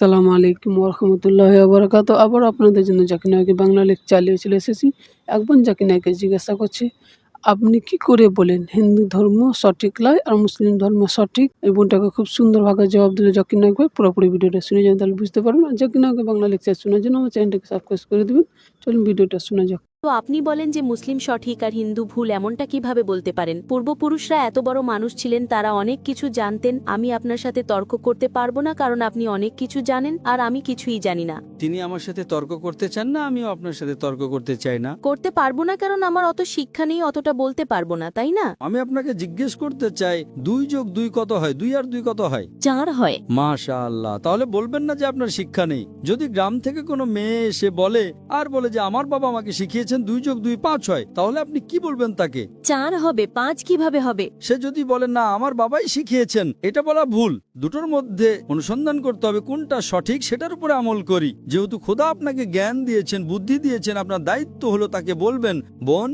আসসালামু আলাইকুম ওরহমতুল্লাহি ওয়াবারাকাতুহু। আবার আপনাদের জন্য জাকির নায়কের বাংলা লেকচার নিয়ে চলে এসেছি। এক বোন জাকির নায়ককে জিজ্ঞাসা করছে, "আপনি কি করে বলেন হিন্দু ধর্ম সঠিক নয় আর মুসলিম ধর্ম সঠিক?" এই বোনটাকে খুব সুন্দরভাবে জবাব দিল জাকির নায়ক ভাই। পুরোপুরি ভিডিওটা শুনে যান, তাহলে বুঝতে পারবেন। আর জাকির নায়কের বাংলা লেকচার শোনার জন্য আমার চ্যানেলটাকে সাবস্ক্রাইব করে দিবেন। চলুন ভিডিওটা শোনা যাক। তো আপনি বলেন যে মুসলিম সঠিক আর হিন্দু ভুল, এমনটা কিভাবে বলতে পারেন? পূর্বপুরুষরা এত বড় মানুষ ছিলেন, তারা অনেক কিছু জানতেন। আমি আপনার সাথে তর্ক করতে পারবো না, কারণ আপনি অনেক কিছু জানেন আর আমি কিছুই জানি না। তিনি আমার সাথে তর্ক করতে চান না, আমিও আপনার সাথে তর্ক করতে চাই না। করতে পারবো না কারণ আমার অত শিক্ষা নেই, অতটা বলতে পারবো না, তাই না? আমি আপনাকে জিজ্ঞেস করতে চাই 2+2 কত হয়? 2 আর 2 কত হয়? 4 হয়। মাশাআল্লাহ। তাহলে বলবেন না যে আপনার শিক্ষা নেই। যদি গ্রাম থেকে কোনো মেয়ে এসে বলে যে আমার বাবা আমাকে শিখিয়েছেন 2+2 5 হয়, তাহলে আপনি কি বলবেন তাকে? 4 হবে, 5 কিভাবে হবে? সে যদি বলে না আমার বাবাই শিখিয়েছেন, এটা বলা ভুল। দুটোর মধ্যে অনুসন্ধান করতে হবে কোনটা সঠিক, সেটার উপরে আমল করি। যেহেতু খোদা আপনাকে জ্ঞান দিয়েছেন, বুদ্ধি দিয়েছেন, আপনার দায়িত্ব হলো তাকে বলবেন, বোন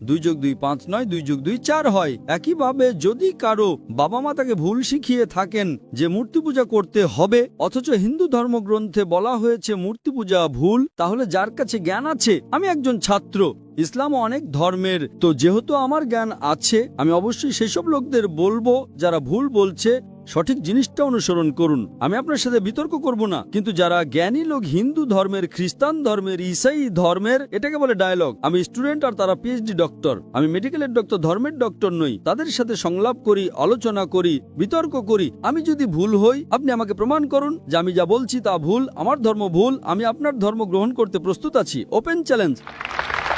2+2 5 নয়, 2+2 4 হয়। একইভাবে যদি কারো বাবা মা তাকে ভুল শিখিয়ে থাকেন যে মূর্তি পূজা করতে হবে, অথচ হিন্দু ধর্মগ্রন্থে বলা হয়েছে মূর্তি পূজা ভুল, তাহলে যার কাছে জ্ঞান আছে, আমি একজন ছাত্র, ইসলাম অনেক ধর্মের, তো যেহেতু আমার জ্ঞান আছে, আমি অবশ্যই সেসব লোকদের বলবো যারা ভুল বলছে সঠিক জিনিসটা অনুসরণ করুন। আমি আপনার সাথে বিতর্ক করব না, কিন্তু যারা জ্ঞানী লোক হিন্দু ধর্মের, খ্রিস্টান ধর্মের, ঈসাই ধর্মের, এটাকে বলে ডায়ালগ। আমি স্টুডেন্ট আর তারা পিএইচডি ডক্টর। আমি মেডিকেলের ডক্টর, ধর্মের ডক্টর নই। তাদের সাথে সংলাপ করি, আলোচনা করি, বিতর্ক করি। আমি যদি ভুল হই, আপনি আমাকে প্রমাণ করুন যে আমি যা বলছি তা ভুল, আমার ধর্ম ভুল, আমি আপনার ধর্ম গ্রহণ করতে প্রস্তুত আছি। Open challenge.